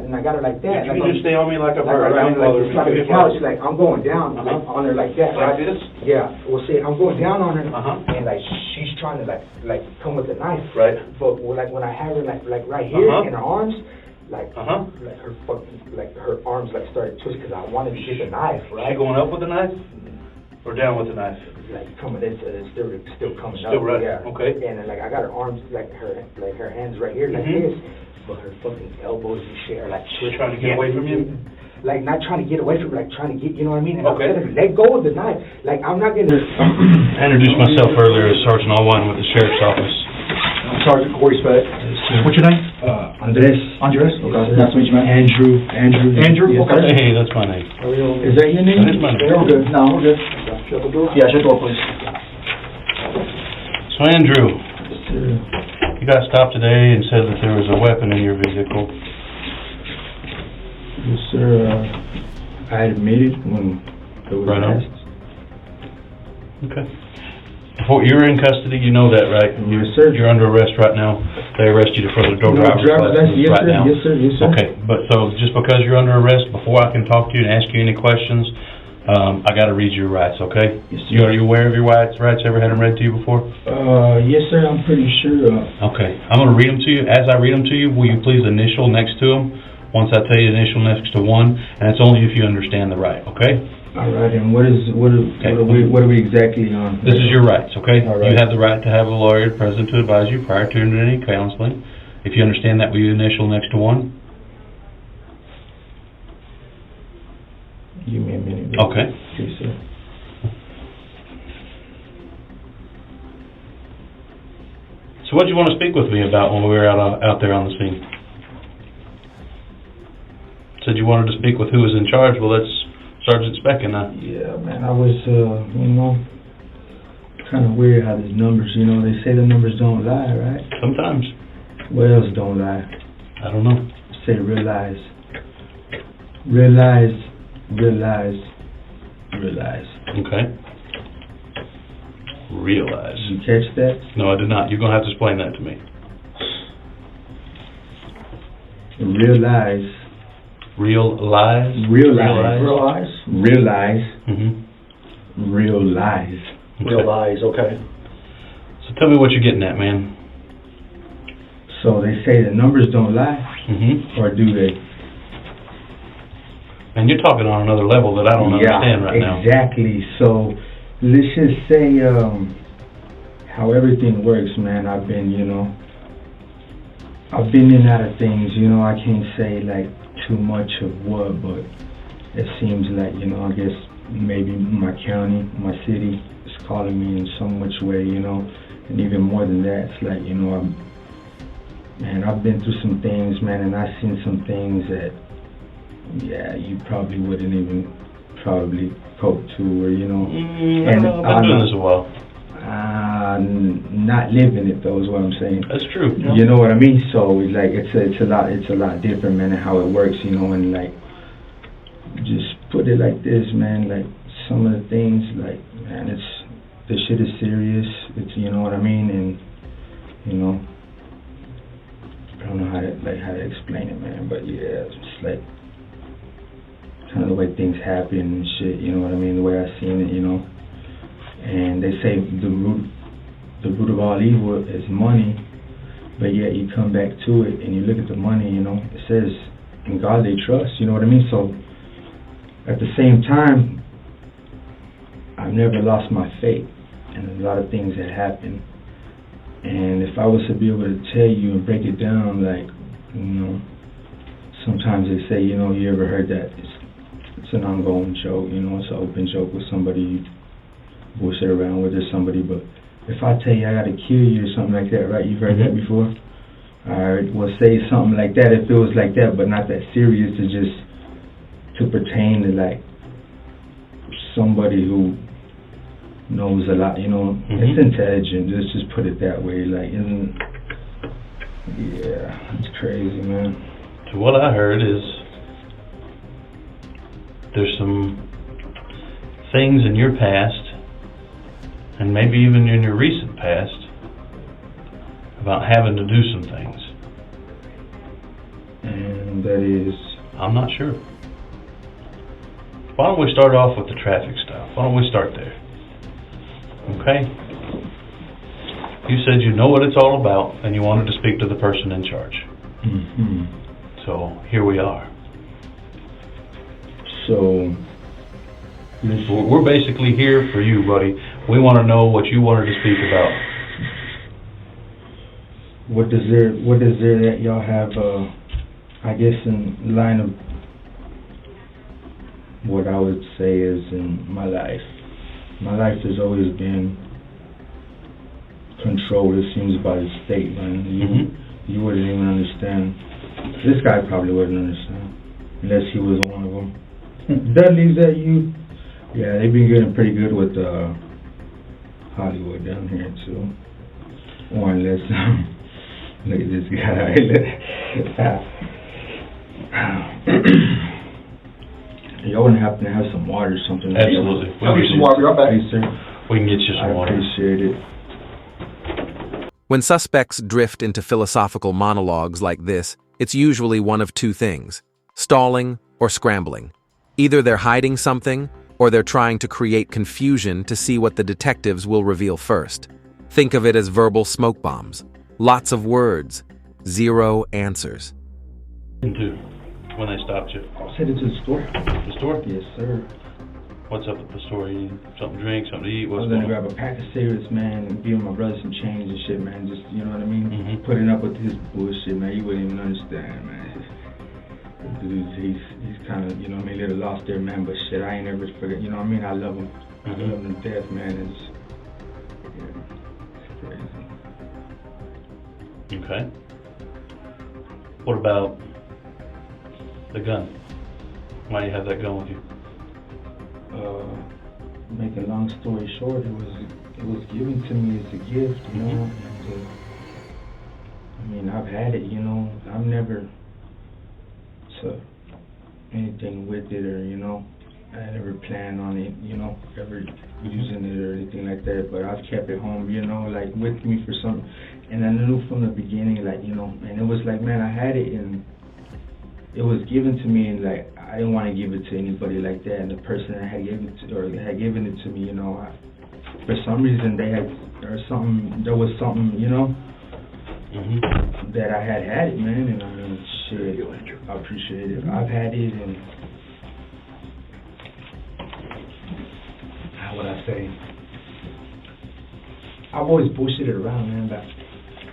and I got her like that. You can just stay on me like a bird. Like the couch, like I'm going down like on her like that. Like this? Yeah. Well, see, I'm going down on her, Uh-huh. and like she's trying to like come with a knife. Right. But like when I have her like right here in her arms, like like her arms like started twisting because I wanted to get the knife. Right. She going up with the knife or down with the knife? Like coming, it's still coming up. Still right. Yeah. Okay. And like I got her arms like her hands right here like this, but her fucking elbows and shit are like She's trying to get away from you. Like not trying to get away from, like trying to get, you know what I mean? And Okay. Let go of the knife. Like I'm not gonna. I introduced myself earlier as Sergeant Allwine with the Sheriff's Office. Sergeant Corey Speck. What's your name? Andreas. Andreas? Okay. Nice to meet you, man. Andrew. Andrew? Yes, Okay. Hey, that's my name. Is that your name? That is my name. We're good. No, we're good. Shut the door? Yeah, shut the door, please. So Andrew, you got stopped today and said that there was a weapon in your vehicle. Yes, sir. I admitted when it was Right on. asked. Okay. Before you're in custody, you know that, right? Yes, sir. You're under arrest right now. They arrested you for the driver's license Yes, right sir. now. Yes, sir. Yes, sir. Okay, but so just because you're under arrest, before I can talk to you and ask you any questions, I got to read your rights, okay? Yes, sir. Are you aware of your rights? Ever had them read to you before? Yes, sir. I'm pretty sure. Okay, I'm going to read them to you. As I read them to you, will you please initial next to them? Once I tell you initial next to one, and it's only if you understand the right, okay? All right. And what are we exactly on? This is your rights, okay? All right. You have the right to have a lawyer present to advise you prior to any counseling. If you understand that, will you initial next to one? Give me a minute. Okay. Yes, sir. So what do you want to speak with me about when we were out there on the scene? Said you wanted to speak with who was in charge. Well, that's Sergeant Speck and I. Yeah, man, I was, kind of weird how these numbers, they say the numbers don't lie, right? Sometimes. What else don't lie? I don't know. Say realize. Realize. Realize. Realize. Okay. Realize. Did you catch that? No, I did not. You're going to have to explain that to me. Realize. Realize? Realize. Realize? Realize. Mm-hmm. Realize. Okay. Realize, okay. So tell me what you're getting at, man. So they say the numbers don't lie, Mm-hmm. or do they? And you're talking on another level that I don't understand right now. Exactly. So let's just say how everything works, man. I've been in and out of things. I can't say like too much of what, but it seems like I guess maybe my county, my city is calling me in some which way, and even more than that, it's like I've been through some things, man, and I've seen some things that you probably wouldn't even probably cope to, or I've been doing this a while. Not living it though is what I'm saying. That's true. Yeah. You know what I mean? So it's like it's a lot different, man, and how it works, and like just put it like this, man. Like some of the things, like man, this shit is serious. It's what I mean, and I don't know how to explain it, man. But yeah, it's just like kind of the way things happen and shit. You know what I mean? The way I seen it, And they say the root of all evil is money, but yet you come back to it and you look at the money, it says in God they trust, you know what I mean? So at the same time, I've never lost my faith in a lot of things that happen. And if I was to be able to tell you and break it down, like, sometimes they say, you ever heard that it's an ongoing joke, it's an open joke with somebody you bullshit around with or somebody, but if I tell you I gotta kill you or something like that, right? You've heard that before? Alright, well say something like that if it was like that, but not that serious, to pertain to like somebody who knows a lot, it's intelligent, let's just put it that way, like, it's crazy, man. So what I heard is there's some things in your past, and maybe even in your recent past, about having to do some things. And That is... I'm not sure. Why don't we start off with the traffic stuff? Why don't we start there? Okay? You said you know what it's all about, and you wanted to speak to the person in charge. Mm-hmm. So, here we are. So... We're basically here for you, buddy. We want to know what you wanted to speak about. What is there that y'all have, I guess, in line of what I would say is in my life? My life has always been controlled, it seems, by the state, man. You wouldn't even understand. This guy probably wouldn't understand, unless he was one of them. Dudley, is that you? Yeah, they've been getting pretty good with Hollywood down here, too. Or unless... Look at this guy. Y'all wouldn't happen to have some water or something? Absolutely. I'll get some water. I'll bet. Please, sir. We can get you some water. I appreciate it. When suspects drift into philosophical monologues like this, it's usually one of two things: stalling or scrambling. Either they're hiding something, or they're trying to create confusion to see what the detectives will reveal first. Think of it as verbal smoke bombs. Lots of words, zero answers. Into when they stopped you. I was headed to the store. The store? Yes, sir. What's up at the store? You need something to drink, something to eat? I was gonna grab a pack of cigarettes, man, and give my brother some change and shit, man. Just, you know what I mean? Putting up with his bullshit, man. You wouldn't even understand, man. Dude, he's kind of, you know what I mean, a little lost there, man. But shit, I ain't never forget. You know what I mean? I love him. I love him to death, man. It's crazy. Okay. What about the gun? Why do you have that gun with you? Make a long story short, it was given to me as a gift, you know. And, I mean, I've had it, you know. I've never took anything with it, or, you know, I never planned on it, you know, ever using it or anything like that. But I've kept it home, you know, like with me for some. And I knew from the beginning, like, you know, and it was like, man, I had it and it was given to me, and like, I didn't want to give it to anybody like that. And the person that had given it to, or had given it to me, you know, for some reason there was something, you know, that I had it, man. And I mean, shit, I appreciate it. I've had it, and how would I say? I've always bullshitted around, man, about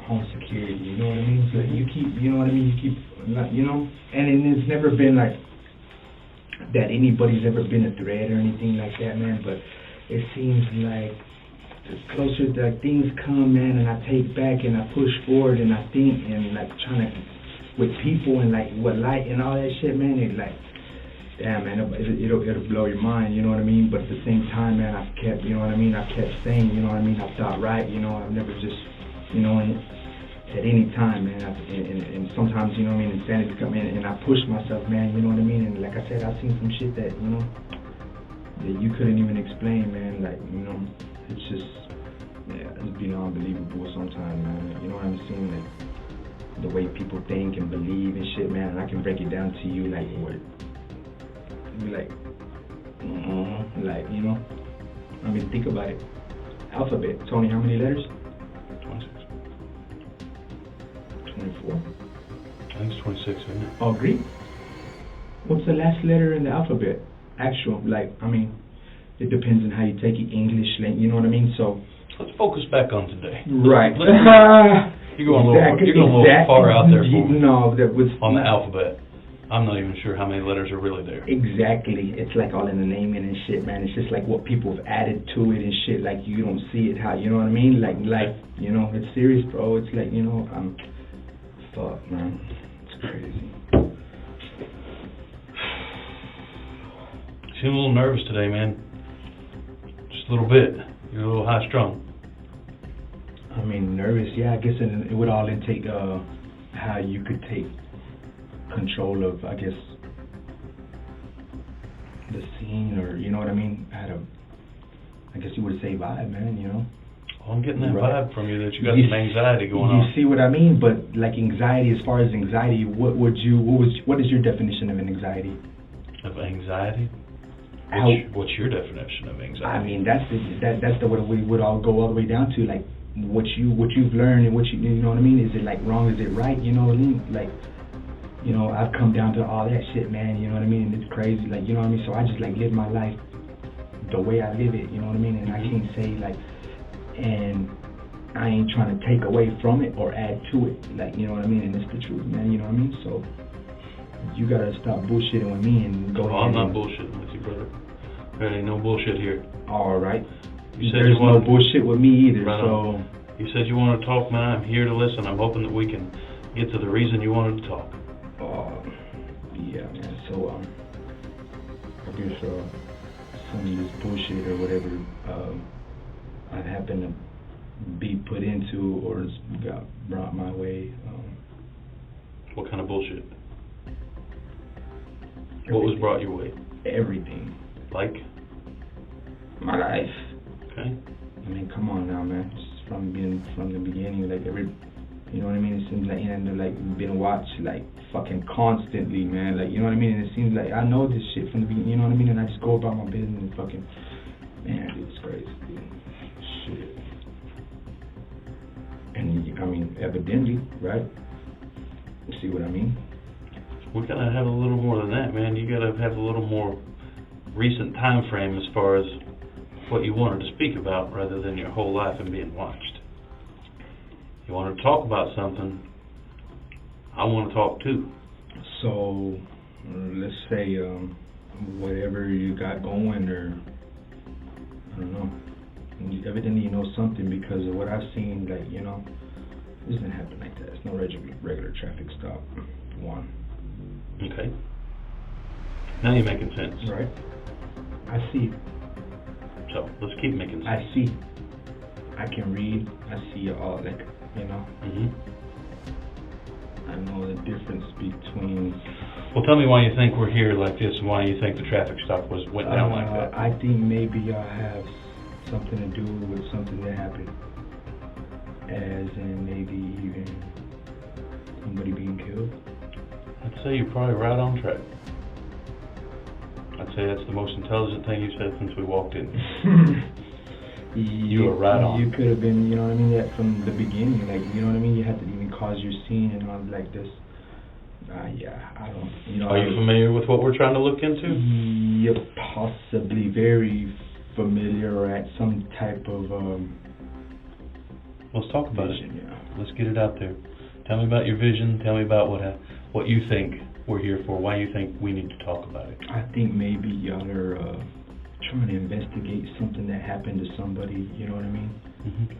home security, you know what I mean? So you keep, you know what I mean? You keep, you know, and it's never been like that anybody's ever been a threat or anything like that, man. But it seems like the closer that things come, man, and I take back and I push forward and I think and like trying to, with people and like what light and all that shit, man, it like, damn, man, it'll blow your mind, you know what I mean? But at the same time, man, I've kept, you know what I mean? I've kept saying, you know what I mean? I've thought right, you know, I've never just, you know, and at any time, man, and sometimes, you know what I mean, insanity come in and I push myself, man, you know what I mean? And like I said, I've seen some shit that, you know, that you couldn't even explain, man, like, you know, it's just, yeah, it's been unbelievable sometimes, man, you know what I'm saying? Like, the way people think and believe and shit, man, and I can break it down to you, like, what, like, like, you know, I mean, think about it. Alphabet, Tony, how many letters? 26. 24. I think it's 26, isn't it? Oh, Greek? What's the last letter in the alphabet? Actual, like, I mean, it depends on how you take it, English, like, you know what I mean? So, let's focus back on today. Right. You're going a little far out there for me. No, that was on the alphabet. I'm not even sure how many letters are really there. Exactly. It's like all in the naming and shit, man. It's just like what people have added to it and shit. Like, you don't see it how, you know what I mean? Like, you know, it's serious, bro. It's like, you know, fuck, man. It's crazy. You seem a little nervous today, man. Just a little bit. You're a little high strung. I mean, nervous, yeah. I guess it would all intake how you could take control of, I guess, the scene, or, you know what I mean? I guess you would say vibe, man, you know? Well, I'm getting that Right. vibe from you that you got You some anxiety going You on. see what I mean? But like anxiety, as far as anxiety, what is your definition of an anxiety? Of anxiety? What's your definition of anxiety? I mean, that's what we would all go all the way down to, like what you've learned and you know what I mean? Is it like wrong? Is it right? You know what I mean? Like, you know, I've come down to all that shit, man. You know what I mean? And it's crazy, like, you know what I mean? So I just like live my life the way I live it. You know what I mean? And I can't say like, and I ain't trying to take away from it or add to it, like, you know what I mean? And it's the truth, man. You know what I mean? So you gotta stop bullshitting with me and go ahead. I'm not bullshitting with you, brother. There ain't no bullshit here. All right. There's no bullshit with me either. Right so on. You said you wanted to talk, man. I'm here to listen. I'm hoping that we can get to the reason you wanted to talk. yeah, man. So I guess some of this bullshit or whatever I happen to be put into or got brought my way. What kind of bullshit? What was brought your way? Everything. Like? My life. Okay. I mean, come on now, man. Just from the beginning, like you know what I mean? It seems like, and like been watched like fucking constantly, man. Like, you know what I mean? And it seems like I know this shit from the beginning, you know what I mean? And I just go about my business and fucking, man, it's crazy, dude. Shit. And I mean, evidently, right? You see what I mean? We gotta have a little more than that, man. You gotta have a little more recent time frame as far as what you wanted to speak about rather than your whole life and being watched. You want to talk about something, I want to talk too. So, let's say whatever you got going, or I don't know, evidently you know something because of what I've seen. Like, you know, this doesn't happen like that. It's no regular traffic stop. One. Okay. Now you're making sense. Right. I see. So let's keep making sense. I see. I can read. I see all, like, you know. I know the difference between. Well, tell me why you think we're here like this, and why you think the traffic stop went down like that. I think maybe y'all have something to do with something that happened, as in maybe even somebody being killed. I'd say you're probably right on track. I'd say that's the most intelligent thing you've said since we walked in. You were right on. You could have been, you know what I mean, that from the beginning, like, you know what I mean. You had to even cause your scene and all like this. Yeah, I don't. You know. Are you familiar with what we're trying to look into? Yeah, possibly very familiar, or at some type of. Let's talk about vision, it. Yeah. Let's get it out there. Tell me about your vision. Tell me about what you think we're here for. Why you think we need to talk about it. I think maybe y'all are trying to investigate something that happened to somebody. You know what I mean?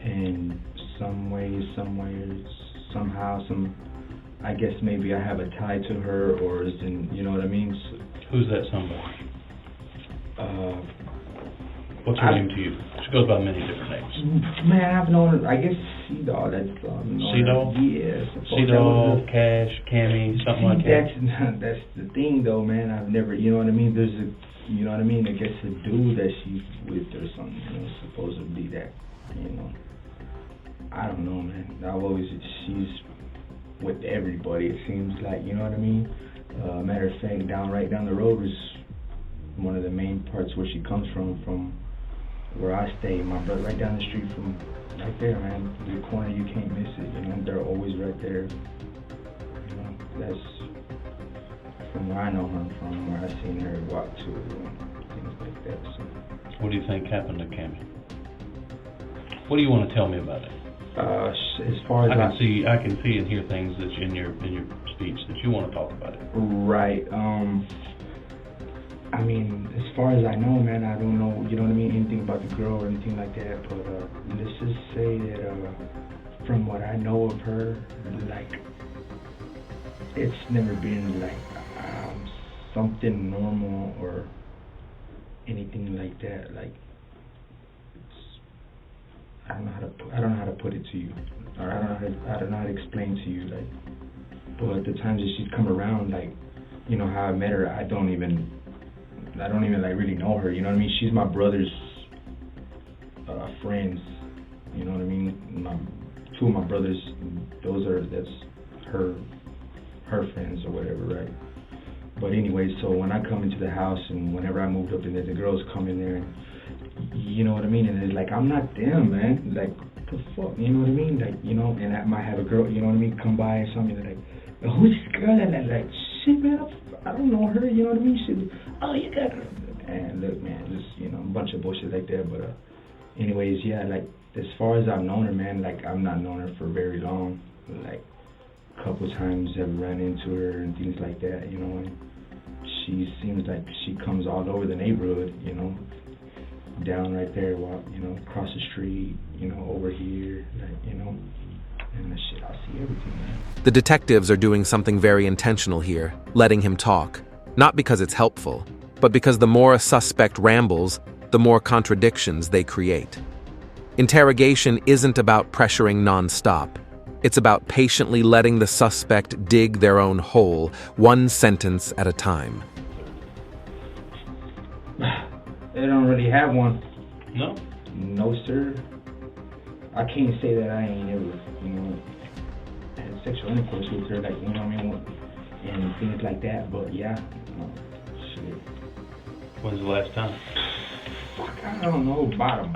And some ways, somehow, I guess maybe I have a tie to her, or is in, you know what I mean? So, who's that somebody? What's her name to you? She goes by many different names. Man, I've known her, I guess C-Doll, that's C-Doll? Yeah. C-Doll, Cash, Cammy, something like that. That's the thing though, man. I've never, you know what I mean? There's you know what I mean? I guess a dude that she's with or something, you know, supposedly that, you know. I don't know, man. She's with everybody, it seems like, you know what I mean? Matter of fact, right down the road is one of the main parts where she comes from where I stay. My brother, right down the street from right there, man. The corner, you can't miss it, you know. They're always right there. You know, that's from where I know her from, where I seen her walk to, things like that. So. What do you think happened to Cammy? What do you want to tell me about it? As far as I can see and hear things that in your speech that you want to talk about it. Right. I mean, as far as I know, man, I don't know, you know what I mean, anything about the girl or anything like that, but let's just say that from what I know of her, like, it's never been like something normal or anything like that. Like, I don't know how to put it to you, or I don't know how to explain to you, like, but the times that she's come around, like, you know, how I met her, I don't even like really know her, you know what I mean? She's my brother's friend's You know what I mean? Two of my brothers, that's her friends or whatever, right? But anyway, so when I come into the house and whenever I moved up in there, the girls come in there and, you know what I mean? And it's like, I'm not them, man. Like, what the fuck? You know what I mean? Like, you know, and I might have a girl, you know what I mean, come by or something, and like, who's this girl? And I'm like, shit, man, I don't know her, you know what I mean? She, oh, you got her. And look, man, just, you know, a bunch of bullshit like that. But anyways, yeah, like, as far as I've known her, man, like, I've not known her for very long. Like, a couple times I've run into her and things like that, you know, and she seems like she comes all over the neighborhood, you know, down right there, you know, across the street, you know, over here, like, you know, and the shit, I see everything, man. The detectives are doing something very intentional here, letting him talk, not because it's helpful, but because the more a suspect rambles, the more contradictions they create. Interrogation isn't about pressuring nonstop. It's about patiently letting the suspect dig their own hole, one sentence at a time. They don't really have one. No? No, sir. I can't say that I ain't ever, you know, had sexual intercourse with her, like, you know what I mean, and things like that, but yeah, shit. When's the last time? Fuck, I don't know, about a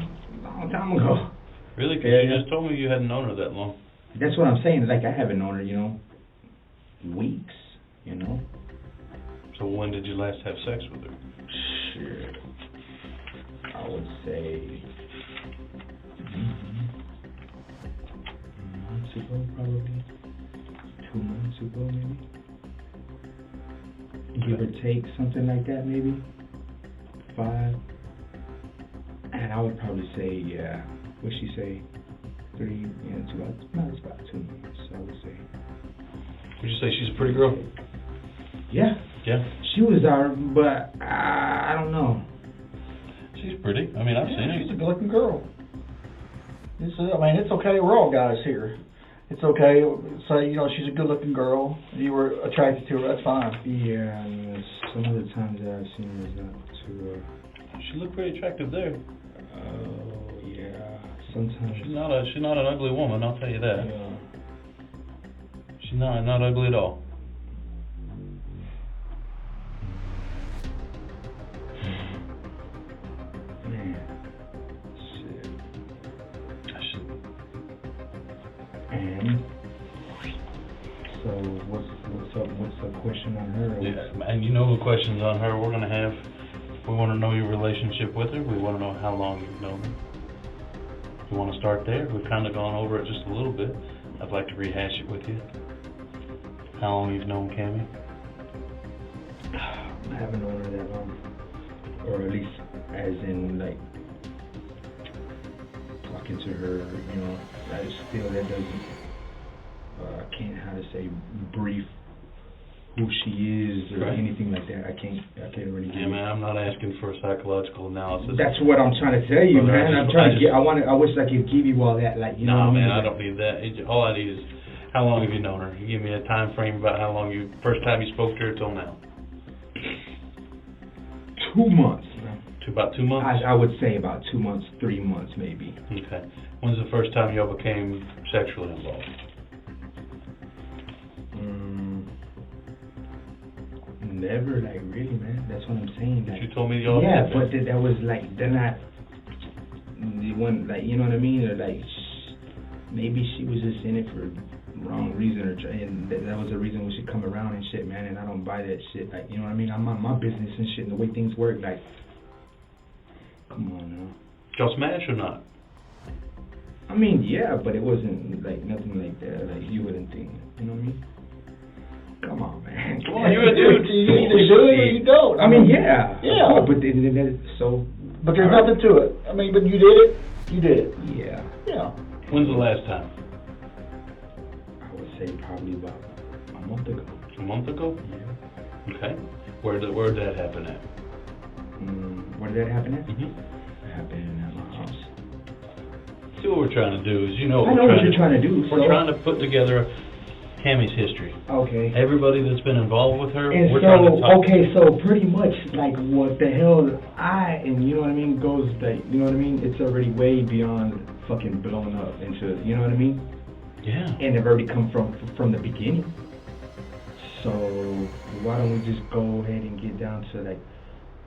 long time ago. Really? Because you just told me you hadn't known her that long. That's what I'm saying, like, I haven't known her, you know, weeks, you know. So when did you last have sex with her? Shit. I would say months ago, probably 2 months ago, maybe. Give or take, something like that, maybe 5. And I would probably say, yeah. What'd she say? 3, yeah, it's about 2 months, I would say. Would you say she's a pretty girl? Yeah. Yeah. She was but I don't know. She's pretty. I mean, I've seen her. She's a good-looking girl. It's okay. We're all guys here. It's okay. Say, you know, she's a good-looking girl. You were attracted to her. That's fine. Yeah, I mean, some of the times that I've seen her is not too. She looked pretty attractive there. Oh yeah. Sometimes. She's not an ugly woman. I'll tell you that. Yeah. She's not ugly at all. Man. Shit. And so what's up? What's the question on her? Yeah, and you know the questions on her we're gonna have. We want to know your relationship with her. We want to know how long you've known her. You want to start there? We've kind of gone over it just a little bit. I'd like to rehash it with you. How long you've known Cammy? I haven't known her that long, or at least as in like talking to her. You know, that doesn't. I can't how to say brief who she is or anything like that. I can't really. Yeah, man, I'm not asking for a psychological analysis. That's what I'm trying to tell you, man. I wish I could give you all that, like, you know. No, man, I don't need that. All I need is how long have you known her? You give me a time frame about how long first time you spoke to her till now. 2 months. About 2 months? I would say about 2 months, 3 months maybe. Okay. When's the first time y'all became sexually involved? Never, like, really, man. That's what I'm saying. Like, you told me y'all yeah, but that was like, they're not the one, like, you know what I mean? Or like, maybe she was just in it for wrong reason, and that was the reason we should come around and shit, man. And I don't buy that shit. Like, you know what I mean? I'm on my business and shit, and the way things work. Like, come on now. Y'all smash or not? I mean, yeah, but it wasn't like nothing like that. Like, you wouldn't think. You know what I mean? Come on, man. Come on, you're a dude. You either do it or you don't. I mean, yeah. Yeah. But so. But there's nothing to it. I mean, but you did it. You did it. Yeah. Yeah. When's the last time? I would say probably about a month ago. A month ago? Yeah. Okay. Where did that happen at? Where did that happen at? Mm-hmm. It happened at my house. See, what we're trying to do is, you know, I know what you're trying to do. We're trying to put together Cammy's history. Okay. Everybody that's been involved with her, And we're trying to talk. okay, so pretty much, like, what the hell you know what I mean, goes, like, you know what I mean? It's already way beyond fucking blowing up into, you know what I mean? Yeah. And they've already come from the beginning. So why don't we just go ahead and get down to, like,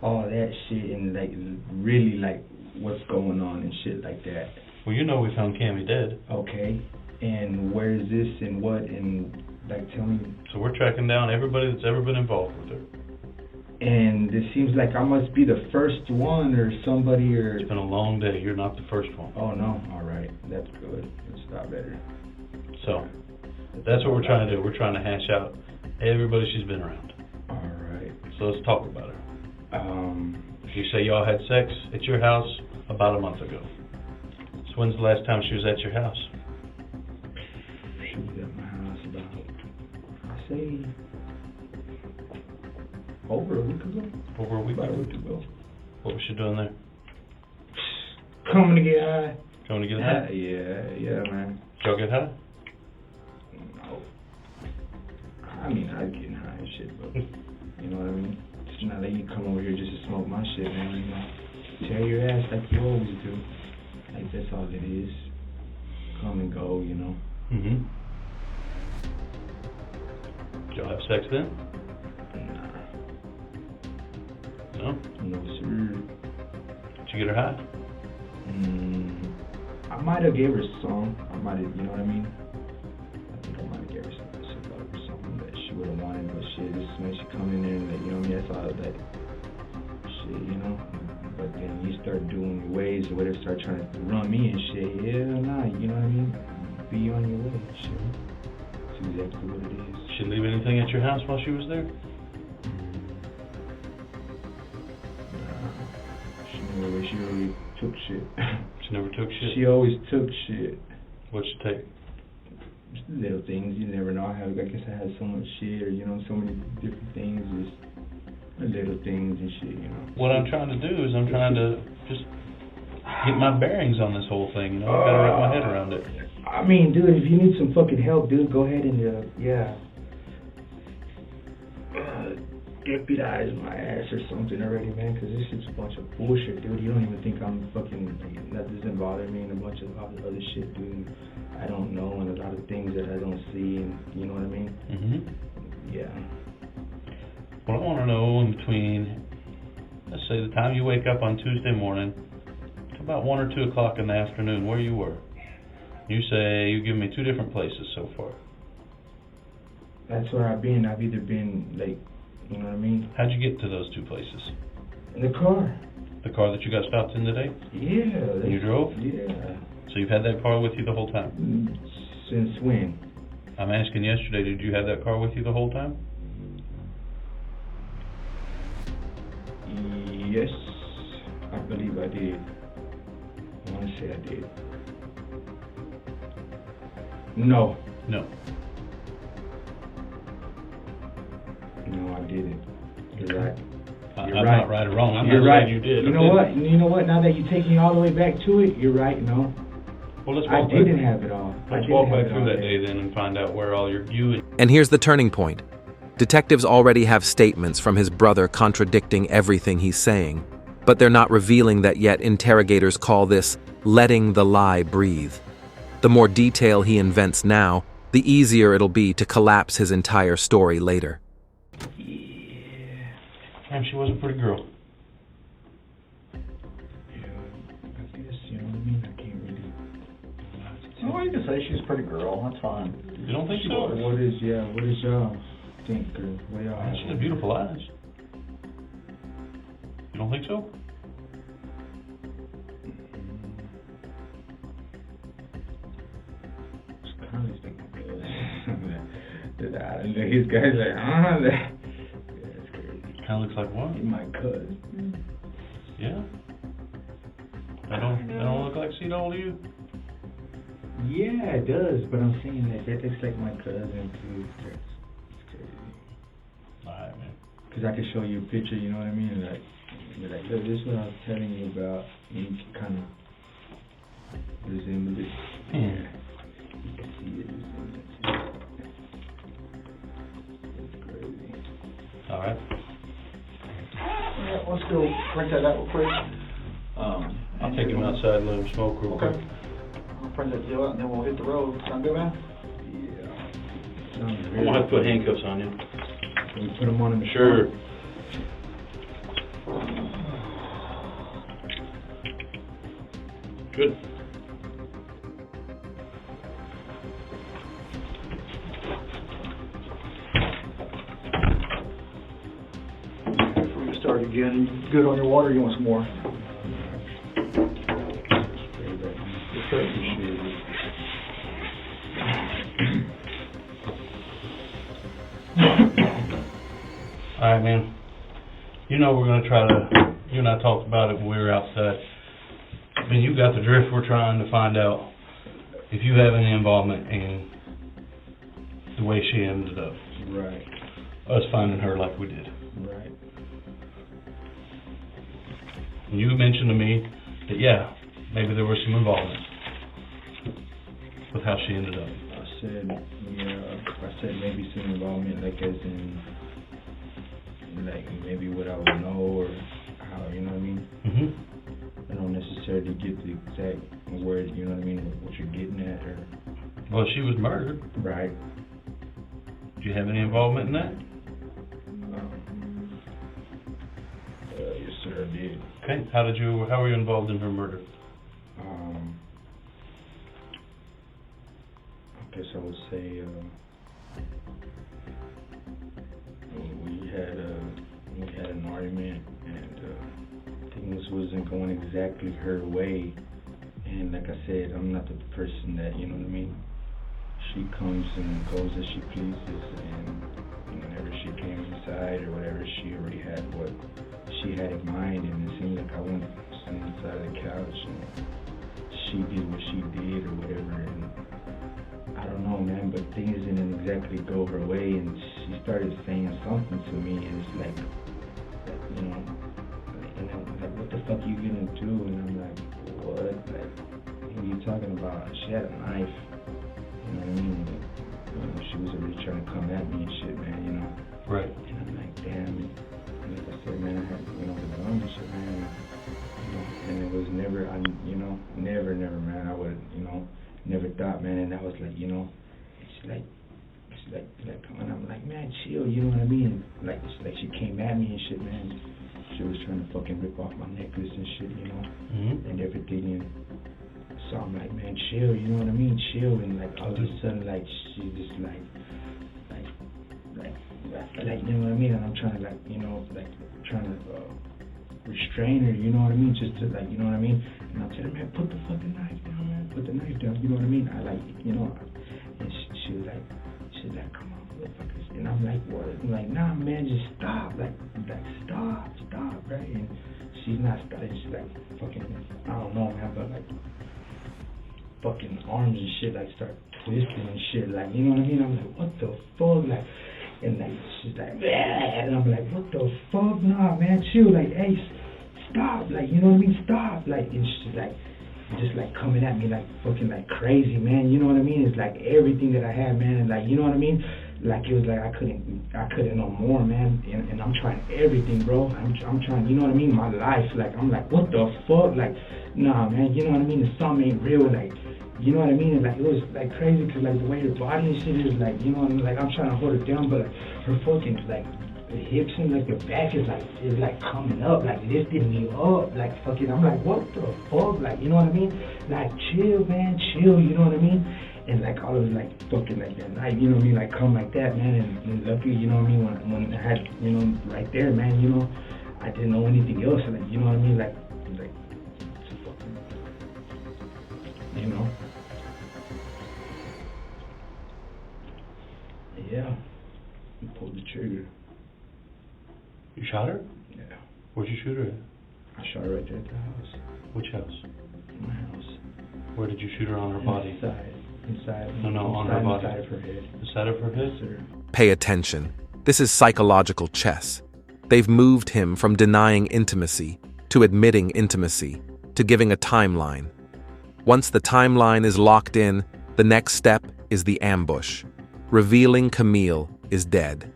all that shit and, like, really, like, what's going on and shit like that. Well, you know we found Cammy dead. Okay. And where is this and what and, like, tell me. So we're tracking down everybody that's ever been involved with her. And it seems like I must be the first one or somebody or... It's been a long day. You're not the first one. Oh, no. All right. That's good. That's a lot better. So that's what we're trying to do. We're trying to hash out everybody she's been around. All right. So let's talk about her. You say y'all had sex at your house about a month ago. So when's the last time she was at your house? She was at my house about, I say, over a week ago. Over a week About ago? a week ago. What was she doing there? Coming to get high. Coming to get high? Yeah, man. Did y'all get high? No. I mean, I was getting high and shit, but you know what I mean? It's not like you come over here just to smoke my shit, man. You know, tear your ass like you always do. Like, that's all it is. Come and go, you know. Mm-hmm. Did y'all have sex then? Nah. No? No, sir. Did you get her high? I might have gave her some. I might have, you know what I mean? I think I might have gave her some cigar or something that she would have wanted, but shit, this when she come in there and, like, you know what I mean? That's all that shit, you know? But then you start doing your ways or whatever, start trying to run me and shit. Yeah, nah, you know what I mean? Be on your way, shit. That's exactly what it is. Did she leave anything at your house while she was there? She really took shit. She never took shit? She always took shit. What'd she take? Just little things, you never know. I guess I had so much shit, or, you know, so many different things, just little things and shit, you know. What I'm trying to do is I'm trying to just get my bearings on this whole thing, you know? I've got to wrap my head around it. I mean, dude, if you need some fucking help, dude, go ahead and, deputize my ass or something already, man, because this shit's a bunch of bullshit, dude. You don't even think I'm fucking, like, that doesn't bother me, and a bunch of other shit, dude. I don't know, and a lot of things that I don't see, and you know what I mean? Mm-hmm. Yeah. What I want to know in between, let's say the time you wake up on Tuesday morning, to about 1 or 2 o'clock in the afternoon, where you were. You say you give me 2 different places so far. That's where I've been. I've either been, like, you know what I mean? How'd you get to those 2 places? In the car. The car that you got stopped in today? Yeah. And you drove? Yeah. So you've had that car with you the whole time? Since when? I'm asking yesterday, did you have that car with you the whole time? Yes, I believe I did. I want to say I did. No. No. No, I didn't. You're right. I'm not right or wrong. I'm You're not right. saying you did. You know what? You know what? Now that you take me all the way back to it, you're right. No. Well, let's I walk didn't back. have it all. Let's walk back through that day then and find out where all you And here's the turning point. Detectives already have statements from his brother contradicting everything he's saying, but they're not revealing that yet. Interrogators call this letting the lie breathe. The more detail he invents now, the easier it'll be to collapse his entire story later. Damn, she was a pretty girl. Yeah, I guess, you know what I mean? I can't really... Well, you can say she's a pretty girl. That's fine. You don't think so? What is y'all think, or what y'all have? She had beautiful eyes. You don't think so? It's kind of like his guy's like, that's crazy. Kind of looks like what? He's my cousin. Yeah. That don't look like seed old to you? Yeah, it does, but I'm saying that looks like my cousin too. It's crazy. Alright, man. Because I can show you a picture, you know what I mean? Like, you're like, look, this is what I was telling you about. And you can kind of resemble it. Yeah. You can see it. right. Yeah, let's go print that out real quick. I'll take him outside and let him smoke real quick. Okay. I'll print that deal out and then we'll hit the road. Sound good, man? Yeah. I'm gonna have to put handcuffs on you. Can we put them on in the Sure. Good. Before we start again, you good on your water or you want some more? All right, man. You know we're gonna try to. You and I talked about it when we were outside. I mean, you got the drift. We're trying to find out if you have any involvement in the way she ended up. Right. Us finding her like we did. Right. And you mentioned to me that yeah, maybe there was some involvement with how she ended up. I said, yeah, I said maybe some involvement, like as in, like maybe what I would know or how, you know what I mean? Mm-hmm. I don't necessarily get the exact word, you know what I mean, what you're getting at, or... Well, she was murdered. Right. Did you have any involvement in that? Yes, sir, I did. Okay. How were you involved in her murder? I guess I would say, we had an argument, and things wasn't going exactly her way. And like I said, I'm not the person that, you know what I mean? She comes and goes as she pleases, and whenever she came inside or whatever, she already had what she had in mind, and it seemed like I went inside of the couch and she did what she did or whatever, and I don't know, man, but things didn't exactly go her way, and she started saying something to me, and it's like, you know, and I'm like, what the fuck you gonna do? And I'm like, what? Like, what are you talking about? She had a knife, you know what I mean? She was already trying to come at me and shit, man, you know? Right. And I'm like, damn. And like I said, man, I had, the gun and shit, man. And it was never, never, man. I would, never thought, man. And I was like, it's like, and I'm like, man, chill, you know what I mean? Like she came at me and shit, man. She was trying to fucking rip off my necklace and shit, Mm-hmm. and everything. And so I'm like, man, chill, you know what I mean? Chill. And like all of a sudden, like she just like, you know what I mean? And I'm trying to trying to restrain her, you know what I mean? Just to you know what I mean? And I'm telling her, man, put the fucking knife down, man. Put the knife down, you know what I mean? And she was like, come on, motherfuckers. And I'm like, what? I'm like, nah, man, just stop. Like stop, right? And she's not stopping. She's like, fucking, I don't know, man, but like, fucking arms and shit, like, start twisting and shit, like, you know what I mean? I'm like, what the fuck? Like, and like, she's like, bleh. And I'm like, what the fuck? Nah, man, chill. Like, hey, stop. Like, you know what I mean? Stop. Like, and she's like, just like coming at me like fucking like crazy, man. You know what I mean? It's like everything that I had, man. And like, you know what I mean? Like, it was like I couldn't no more, man. And I'm trying everything, bro. I'm trying, you know what I mean? My life. Like, I'm like, what the fuck? Like, nah, man. You know what I mean? The something ain't real. Like, you know what I mean? And like, it was like crazy because like the way her body and shit is, like, you know what I mean? Like, I'm trying to hold her down, but like, her fucking like the hips and like the back is like coming up, like lifting me up, like fucking. I'm like, what the fuck? Like, you know what I mean? Like, chill, man, chill. You know what I mean? And like all of it, like fucking like that night, you know what I mean? Like come like that, man. And lucky, you know what I mean? When I had, you know, right there, man. You know, I didn't know anything else. Like, you know what I mean? Like it's a fucking, you know. Yeah, we pulled the trigger. You shot her? Yeah. Where'd you shoot her at? I shot her right there at the house. Which house? My house. Where did you shoot her on her body? Inside. No, on her body. Inside of her head. The side of her head? Yes, sir. Pay attention. This is psychological chess. They've moved him from denying intimacy to admitting intimacy to giving a timeline. Once the timeline is locked in, the next step is the ambush. Revealing Camille is dead.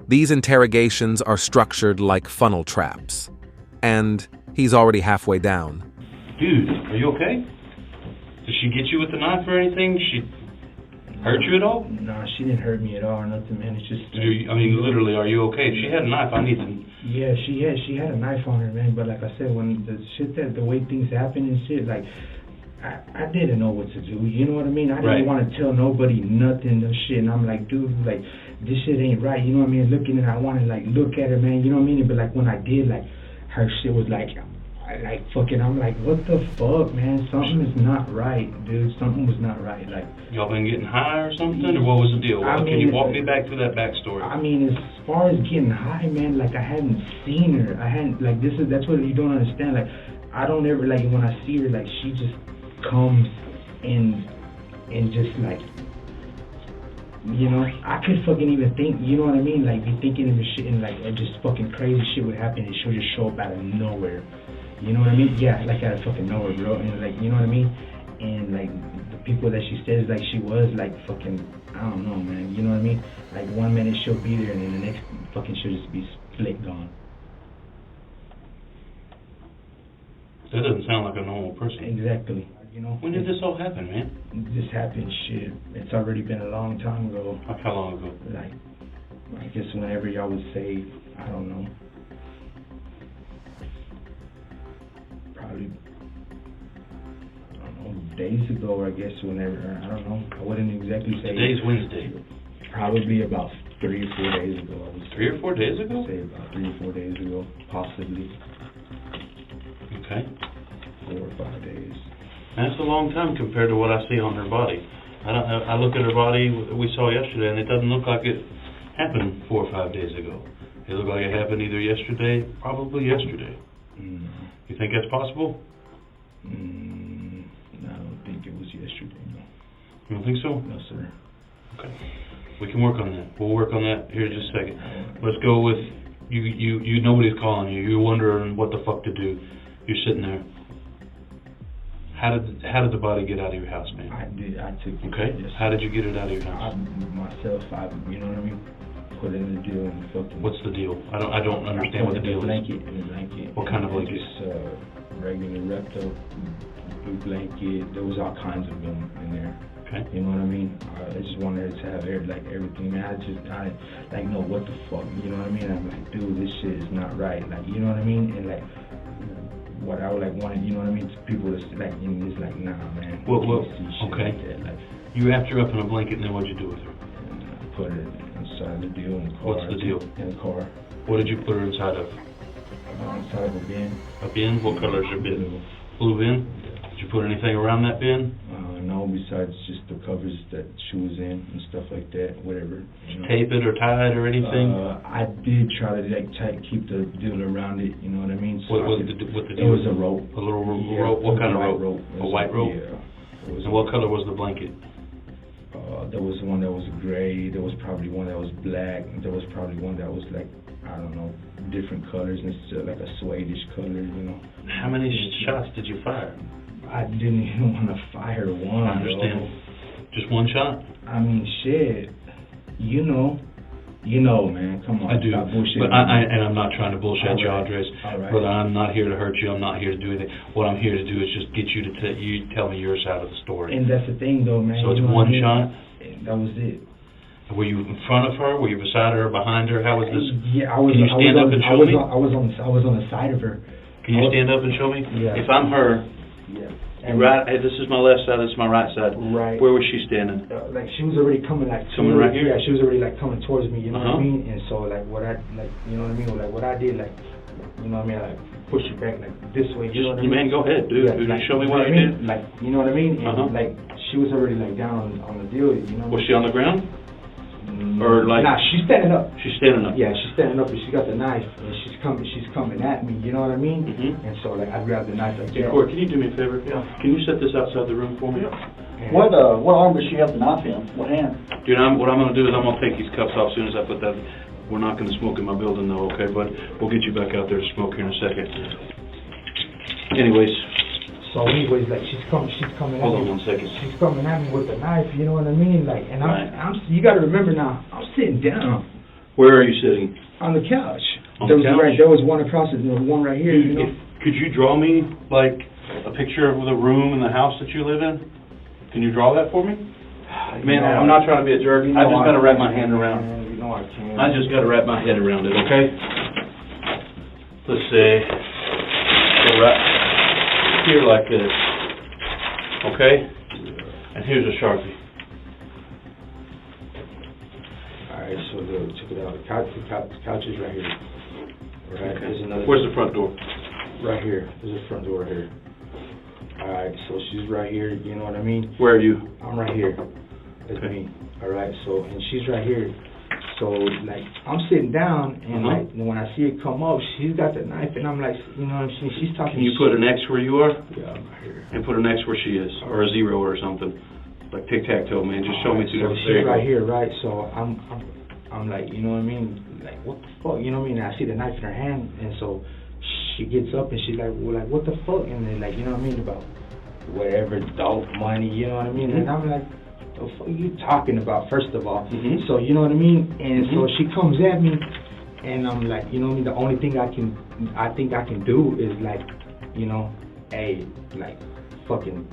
These interrogations are structured like funnel traps. And he's already halfway down. Dude, are you okay? Did she get you with the knife or anything? She hurt you at all? Nah, she didn't hurt me at all or nothing, man. It's just... Literally, are you okay? If she had a knife, I need to... Yeah, she had a knife on her, man. But like I said, when the way things happen and shit, like, I didn't know what to do. You know what I mean? I didn't want to tell nobody nothing and shit. And I'm like, dude, like, this shit ain't right. You know what I mean? Looking at her, I want to, like, look at her, man. You know what I mean? But, like, when I did, like, her shit was like fucking, I'm like, what the fuck, man? Something is not right, dude. Something was not right. Like, y'all been getting high or something, or what was the deal? Can you walk me back through that backstory? I mean, as far as getting high, man, like, I hadn't seen her. I hadn't, like, that's what you don't understand. Like, I don't ever, like, when I see her, like, she just comes and just, like, you know, I could fucking even think, you know what I mean? Like, be thinking of this shit and, like, just fucking crazy shit would happen and she'll just show up out of nowhere. You know what I mean? Yeah, like, out of fucking nowhere, bro. And, like, you know what I mean? And, like, the people that she says, like, she was, like, fucking, I don't know, man. You know what I mean? Like, 1 minute she'll be there and then the next fucking she'll just be split gone. That doesn't sound like a normal person. Exactly. You know, when did this all happen, man? This happened, shit. It's already been a long time ago. Like how long ago? Like, I guess whenever y'all was saved, I don't know. Probably, I don't know, days ago, I guess, whenever, I don't know. I wouldn't exactly say. Today's Wednesday. Probably about 3 or 4 days ago, I would say. 3 or 4 days ago? I would say about 3 or 4 days ago, possibly. Okay. 4 or 5 days. That's a long time compared to what I see on her body. I look at her body we saw yesterday, and it doesn't look like it happened 4 or 5 days ago. It looked like it happened either yesterday, probably yesterday. You think that's possible? No, I don't think it was yesterday, no. You don't think so? No, sir. Okay. We can work on that. We'll work on that here in just a second. Let's go with, you nobody's calling you. You're wondering what the fuck to do. You're sitting there. How did the body get out of your house, man? I took it. Okay. Yes. How did you get it out of your house? Myself, you know what I mean? Put in the deal and fucking. What's the deal? I don't understand what the deal is. Blanket. What kind of blanket? Just regular repto, blue blanket. There was all kinds of them in there. Okay. You know what I mean? I just wanted to have everything. Man, I know what the fuck. You know what I mean? I'm like, dude, this shit is not right. Like, you know what I mean? And like, what I would like wanted, you know what I mean, to people to like, you know, it's like, nah, man. Okay. Like that. Like, you wrapped her up in a blanket, and then what'd you do with her? And I put it inside the deal in the car. What's the deal? In the car. What did you put her inside of? Inside of a bin. A bin? What color is your bin? Blue bin? Did you put anything around that bin? No, besides just the covers that she was in and stuff like that, whatever. You know. Tape it or tie it or anything? I did try to keep the deal around it, you know what I mean? So what the deal? It was a rope. A little rope? What kind of rope? A white rope? Yeah. And what color was the blanket? There was one that was gray, there was probably one that was black, there was probably one that was like, I don't know, different colors and stuff, like a Swedish color, you know. How many shots did you fire? I didn't even want to fire one. I understand. Just one shot? I mean, shit. You know, man. Come on. I do. But I'm not trying to bullshit you, Andres. Right. Brother, I'm not here to hurt you. I'm not here to do anything. What I'm here to do is just get you to tell me your side of the story. And that's the thing, though, man. So it's one shot? That was it. Were you in front of her? Were you beside her? Behind her? How was this? Yeah, I was. Can you stand up and show me? I was on the side of her. Can you stand up and show me? Yeah. If I'm her. Yeah. Hey, this is my left side, this is my right side. Right. Where was she standing? Like, she was already coming, like... Coming right here? Yeah, she was already, like, coming towards me, you know what I mean? And so, like, you know what I mean? Like, what I did, like, you know what I mean? Like, pushed her back, like, this way, you know what I mean? Man, go ahead, dude. Yeah, like, show me what you did. Like, you know what I mean? And, like, she was already, like, down on the deal, you know? Was she on the ground? Or like? Nah, she's standing up. She's standing up. Yeah, she's standing up, and she got the knife, and she's coming at me. You know what I mean? And so like I grabbed the knife like that. Court, can you do me a favor? Yeah. Can you set this outside the room for me? Yeah. What arm does she have the knife in? What hand? Dude, what I'm gonna do is I'm gonna take these cuffs off as soon as I put that. We're not gonna smoke in my building though, okay? But we'll get you back out there to smoke here in a second. Anyways. So anyways, like she's coming at me. Hold on 1 second. She's coming at me with the knife, you know what I mean? Like, and I'm you gotta remember now, I'm sitting down. Where are you sitting? On the couch. On the couch? There was one across it, there was one right here, you know? Could you draw me, like, a picture of the room in the house that you live in? Can you draw that for me? Man, I'm not trying to be a jerk. I just got to wrap my hand around. You know I can. I just got to wrap my head around it, okay? Let's see. Go right here like this. Okay? And here's a Sharpie. Alright, so check it out. The couch is right here. Right. Okay. There's another. Where's the front door? Right here. There's a front door right here. Alright, so she's right here, you know what I mean? Where are you? I'm right here. That's Okay. me. Alright, so, and she's right here. So, like, I'm sitting down, and, like, when I see it come up, she's got the knife, and I'm like, you know what I'm saying? She's talking Can you put an X where you are? Yeah, I'm right here. And put an X where she is, or a 0 or something. Like tic-tac-toe, man. Just show me two So different. she's right here, right? So I'm like, you know what I mean? Like, what the fuck? You know what I mean? And I see the knife in her hand, and so she gets up and she's like, well, like, what the fuck? And then, like, you know what I mean? About whatever, dope, money, you know what I mean? And I'm like, the fuck are you talking about, first of all? So, you know what I mean? And so she comes at me, and I'm like, you know what I mean? The only thing I think I can do is, like, you know, hey, like, fucking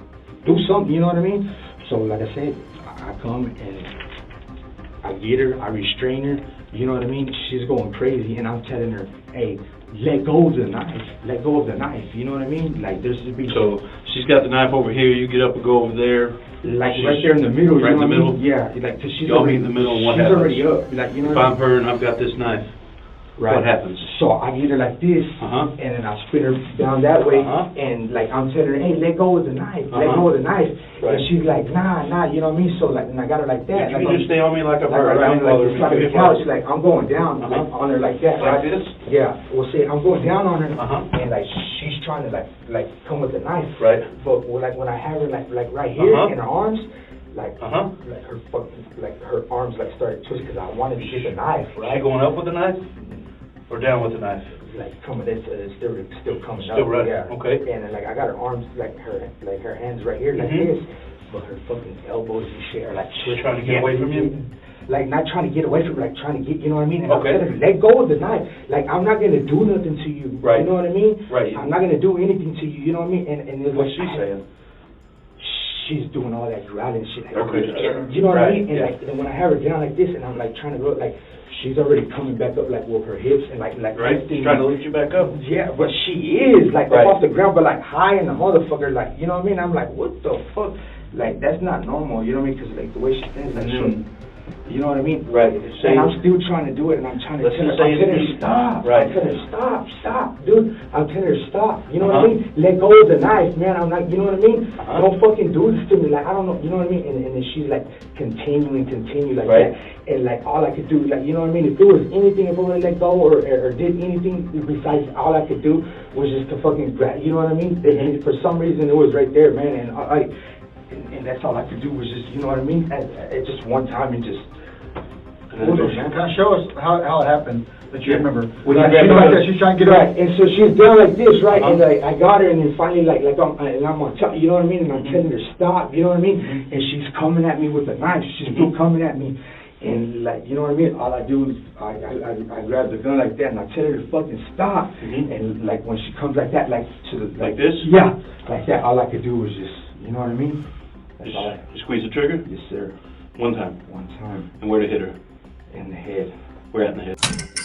do something, you know what I mean? So, like I said, I come and I get her, I restrain her, you know what I mean? She's going crazy, and I'm telling her, hey, let go of the knife, let go of the knife, you know what I mean? Like, there's to be... So, she's got the knife over here, you get up and go over there. Like, right there in the middle, right you know in the what I middle? mean? Yeah, like, cause she's Y'all already... meet in the middle, and what she's happens? already up, like, you know If what I I'm mean? her and I've got this knife, Right. what happens? So I get her like this, Uh-huh. and then I spin her down that way, Uh-huh. and like I'm telling her, hey, let go of the knife, let Uh-huh. go of the knife, Right. and she's like, nah, you know what I mean? So like, and I got her like that, You like, can just stay on me like I'm like, her. right, Don't like bother it's me. like the couch, like I'm going down, Uh-huh. like on her like that, Like right? this? Yeah, well, see, I'm going down on her, Uh-huh. and like she's trying to like come with the knife, Right. but like when I have her like right here Uh-huh. in her arms, like Uh-huh. like her fucking like her arms like started twisting because I wanted to get the knife, Is right? she going up with the knife? Or down with the knife? Like coming, it's still coming Still up. right, Yeah. okay. And then, like I got her arms, like her hands right here, like Mhm. this, but her fucking elbows and shit are like She's trying to get away from you? Like not trying to get away from, like trying to get, you know what I mean? And Okay. I'm telling her, let go of the knife. Like I'm not gonna do nothing to you. Right. You know what I mean? Right. I'm not gonna do anything to you. You know what I mean? And it's What's like, she saying? she's doing all that growling shit. Like, Okay. you know what I Right, mean? And yeah. like, and when I have her down like this, and I'm like trying to go, like she's already coming back up, like with her hips and like Right? She's trying to lift you back up. yeah, but she is like Right. up off the ground, but like high in the motherfucker, like you know what I mean? I'm like, what the fuck? Like that's not normal, you know what I mean? Because like the way she stands, like you know what I mean? Right. And I'm still trying to do it, and I'm trying to Let's tell her, just say I'm telling her it's- stop. Right. I'm telling her stop, dude. I'm telling her stop. You know what I Uh-huh. mean? Let go of the knife, man. I'm like, you know what I mean? Uh-huh. Don't fucking do this to me. Like I don't know, you know what I mean? And then she's like continue like Right. that. And like all I could do, like you know what I mean? If there was anything, if I would let go or did anything besides, all I could do was just to fucking grab. You know what I mean? And for some reason, it was right there, man. And and that's all I could do was just, you know what I mean? At just one time and just. Can I show us how it happened that you remember? Well, Like, yeah, she's like that, she's trying to get right, up. and so she's down like this, right? Uh-huh. And like I got her, and then finally, like I'm on top, you know what I mean? And I'm telling her stop, you know what I mean? And she's coming at me with a knife. She's still coming at me, and like you know what I mean? All I do is I grab the gun like that, and I tell her to fucking stop. And like when she comes like that, like to the Like this? yeah, like that. All I could do was just, you know what I mean? That's Just all I. squeeze the trigger? Yes, sir. One time. One time And where to hit her? in the head. Where at in the head?